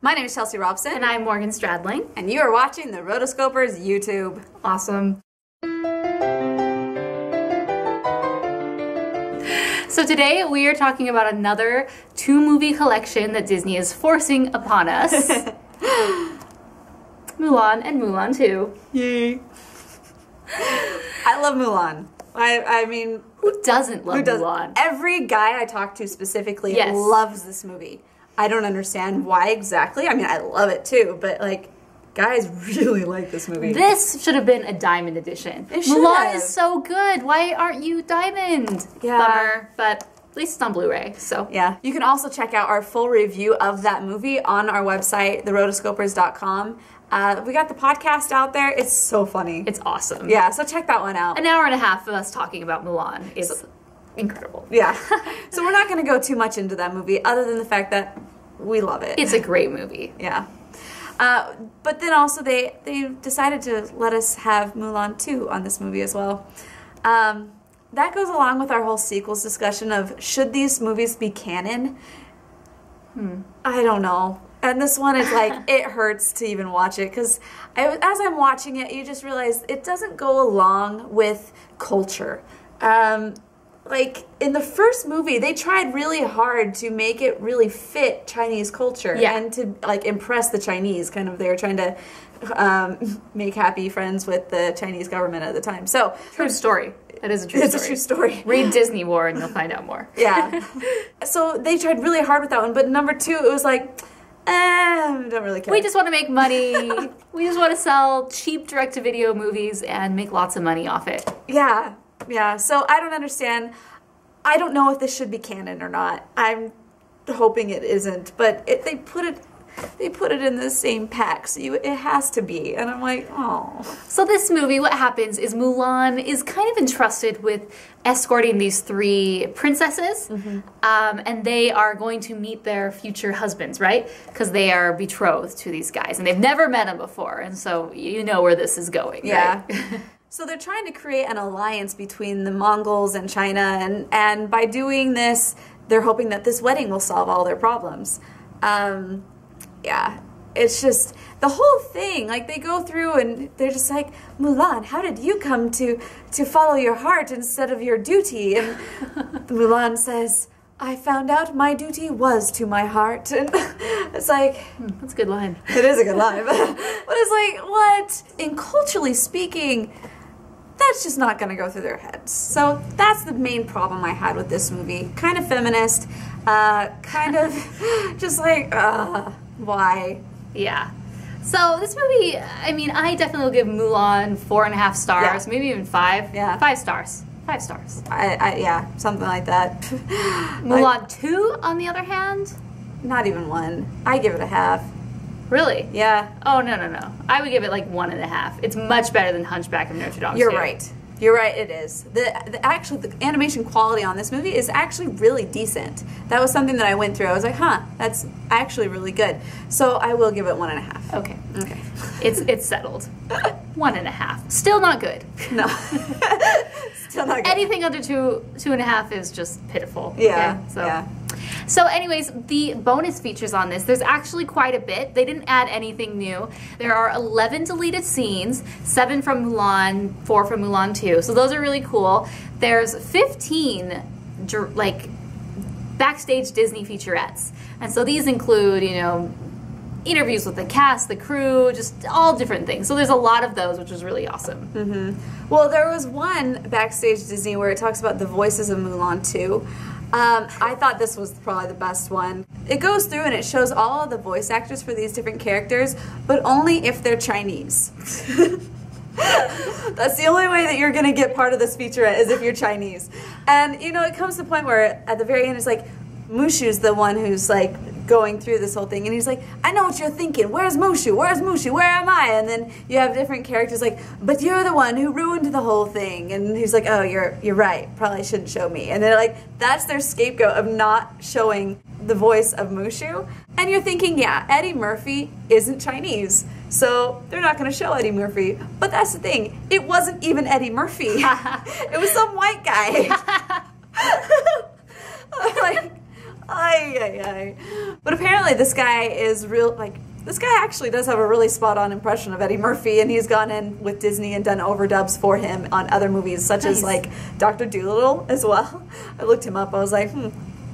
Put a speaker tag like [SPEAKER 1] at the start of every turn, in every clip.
[SPEAKER 1] My name is Chelsea Robson.
[SPEAKER 2] And I'm Morgan Stradling.
[SPEAKER 1] And you are watching the Rotoscopers YouTube.
[SPEAKER 2] Awesome. So today we are talking about another two-movie collection that Disney is forcing upon us. Mulan and Mulan 2.
[SPEAKER 1] Yay. I love Mulan. I mean...
[SPEAKER 2] Who doesn't love Mulan?
[SPEAKER 1] Every guy I talk to specifically loves this movie. I don't understand why exactly. I mean, I love it too, but like, guys really like this movie.
[SPEAKER 2] This should have been a diamond edition. Mulan is so good. Why aren't you diamond?
[SPEAKER 1] Yeah.
[SPEAKER 2] Bummer, but at least it's on Blu-ray, so.
[SPEAKER 1] Yeah. You can also check out our full review of that movie on our website, therotoscopers.com. We got the podcast out there. It's so funny.
[SPEAKER 2] It's awesome.
[SPEAKER 1] Yeah, so check that one out.
[SPEAKER 2] An hour and a half of us talking about Mulan is incredible.
[SPEAKER 1] Yeah. So we're not going to go too much into that movie other than the fact that we love it.
[SPEAKER 2] It's a great movie.
[SPEAKER 1] Yeah. But then also they decided to let us have Mulan 2 on this movie as well. That goes along with our whole sequels discussion of should these movies be canon? I don't know. And this one is like, it hurts to even watch it because as I'm watching it, you just realize it doesn't go along with culture. Like, in the first movie, they tried really hard to make it really fit Chinese culture and to, like, impress the Chinese. Kind of, they were trying to make happy friends with the Chinese government at the time. So,
[SPEAKER 2] true story. That is a true story.
[SPEAKER 1] It's a true story.
[SPEAKER 2] Read Disney War and you'll find out more.
[SPEAKER 1] Yeah. So, they tried really hard with that one. But number 2, it was like, I don't really care.
[SPEAKER 2] We just want to make money. We just want to sell cheap direct-to-video movies and make lots of money off it.
[SPEAKER 1] Yeah. Yeah, so I don't understand. I don't know if this should be canon or not. I'm hoping it isn't, but they put it in the same pack, so it has to be. And I'm like, oh.
[SPEAKER 2] So this movie, what happens is Mulan is kind of entrusted with escorting these 3 princesses, and they are going to meet their future husbands, right? Because they are betrothed to these guys, and they've never met them before, and so you know where this is going,
[SPEAKER 1] yeah.
[SPEAKER 2] Right?
[SPEAKER 1] So they're trying to create an alliance between the Mongols and China, and by doing this, they're hoping that this wedding will solve all their problems. Yeah, it's just, the whole thing, like, they go through and they're just like, Mulan, how did you come to follow your heart instead of your duty? And Mulan says, I found out my duty was to my heart. And it's like...
[SPEAKER 2] That's a good line.
[SPEAKER 1] It is a good line. But it's like, what? And culturally speaking... that's just not going to go through their heads. So that's the main problem I had with this movie. Kind of feminist, kind of just like, why?
[SPEAKER 2] Yeah. So this movie, I mean, I definitely will give Mulan 4.5 stars, maybe even 5.
[SPEAKER 1] Yeah.
[SPEAKER 2] 5 stars. 5 stars.
[SPEAKER 1] Yeah, something like that.
[SPEAKER 2] Mulan 2, on the other hand?
[SPEAKER 1] Not even 1. I give it a half.
[SPEAKER 2] Really?
[SPEAKER 1] Yeah.
[SPEAKER 2] Oh, no. I would give it like 1.5. It's much better than Hunchback of Notre Dame.
[SPEAKER 1] You're right. You're right, it is. Actually, the animation quality on this movie is actually really decent. That was something that I went through. I was like, huh, that's actually really good. So I will give it 1.5.
[SPEAKER 2] Okay.
[SPEAKER 1] Okay.
[SPEAKER 2] It's settled. 1.5. Still not good.
[SPEAKER 1] No. Still not good.
[SPEAKER 2] Anything under 2.5 is just pitiful.
[SPEAKER 1] Yeah.
[SPEAKER 2] Okay? So.
[SPEAKER 1] Yeah.
[SPEAKER 2] So anyways, the bonus features on this, there's actually quite a bit. They didn't add anything new. There are 11 deleted scenes, 7 from Mulan, 4 from Mulan 2. So those are really cool. There's 15 like backstage Disney featurettes. And so these include, you know, interviews with the cast, the crew, just all different things. So there's a lot of those, which is really awesome.
[SPEAKER 1] Well, there was one backstage Disney where it talks about the voices of Mulan 2. I thought this was probably the best one. It goes through and it shows all of the voice actors for these different characters, but only if they're Chinese. That's the only way that you're going to get part of this featurette is if you're Chinese. And, you know, it comes to the point where at the very end it's like, Mushu's the one who's like going through this whole thing, and he's like, I know what you're thinking, where's Mushu, where am I? And then you have different characters like, but you're the one who ruined the whole thing, and he's like, oh, you're right, probably shouldn't show me. And they're like, that's their scapegoat of not showing the voice of Mushu. And you're thinking, yeah, Eddie Murphy isn't Chinese, so they're not going to show Eddie Murphy. But that's the thing, it wasn't even Eddie Murphy. It was some white guy. Like, Ay, ay, ay. But apparently this guy is real, like, this guy actually does have a really spot-on impression of Eddie Murphy, and he's gone in with Disney and done overdubs for him on other movies, such as, like, Dr. Dolittle as well. I looked him up. I was like,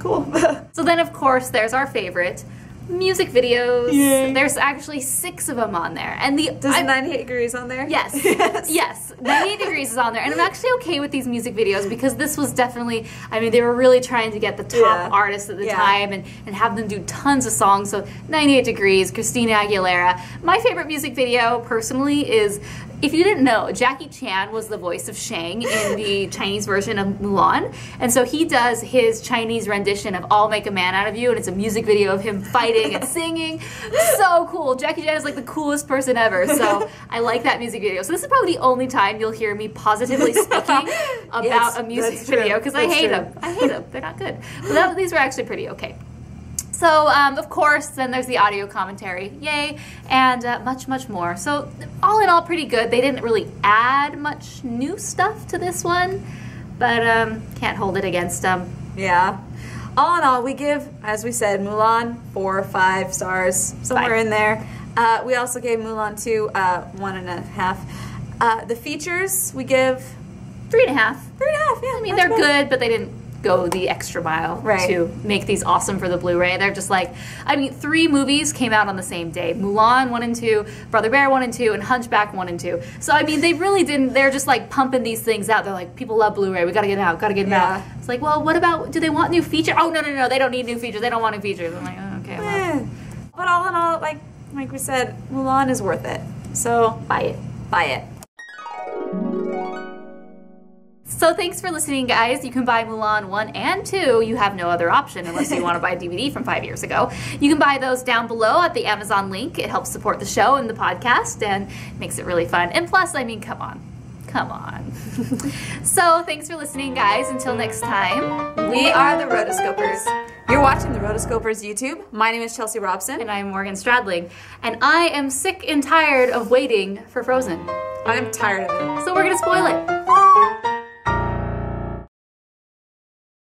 [SPEAKER 1] cool.
[SPEAKER 2] So then, of course, there's our favorite, music videos.
[SPEAKER 1] Yay.
[SPEAKER 2] There's actually 6 of them on there. And
[SPEAKER 1] Does 98 Degrees on there?
[SPEAKER 2] Yes. Yes. 98 Degrees is on there. And I'm actually okay with these music videos because this was definitely, I mean, they were really trying to get the top artists at the time and have them do tons of songs. So 98 Degrees, Christina Aguilera. My favorite music video, personally, is, if you didn't know, Jackie Chan was the voice of Shang in the Chinese version of Mulan. And so he does his Chinese rendition of I'll Make a Man Out of You, and it's a music video of him fighting and singing. So cool. Jackie Chan is like the coolest person ever. So I like that music video. So this is probably the only time you'll hear me positively speaking about a music video, because I hate them. I hate them. They're not good. But these were actually pretty okay. So, of course, then there's the audio commentary, yay, and much, much more. So, all in all, pretty good. They didn't really add much new stuff to this one, but can't hold it against them.
[SPEAKER 1] Yeah. All in all, we give, as we said, Mulan 4 or 5 stars, somewhere in there. We also gave Mulan 2 1.5. The features, we give
[SPEAKER 2] 3.5.
[SPEAKER 1] 3.5, yeah.
[SPEAKER 2] I mean, they're good, but they didn't go the extra mile to make these awesome for the Blu-ray. They're just like, I mean, 3 movies came out on the same day. Mulan 1 and 2, Brother Bear 1 and 2, and Hunchback 1 and 2. So, I mean, they really didn't, they're just like pumping these things out. They're like, people love Blu-ray, we gotta get them out, gotta get them out. It's like, well, what about, do they want new features? Oh, no, they don't need new features. They don't want new features. I'm like, oh, okay, well.
[SPEAKER 1] But all in all, like we said, Mulan is worth it. So,
[SPEAKER 2] Buy it.
[SPEAKER 1] Buy it.
[SPEAKER 2] So thanks for listening, guys. You can buy Mulan 1 and 2. You have no other option unless you want to buy a DVD from 5 years ago. You can buy those down below at the Amazon link. It helps support the show and the podcast and makes it really fun. And plus, I mean, come on. Come on. So thanks for listening, guys. Until next time,
[SPEAKER 1] we are the Rotoscopers. You're watching the Rotoscopers YouTube. My name is Chelsea Robson.
[SPEAKER 2] And I'm Morgan Stradling. And I am sick and tired of waiting for Frozen.
[SPEAKER 1] I'm tired of it.
[SPEAKER 2] So we're going to spoil it.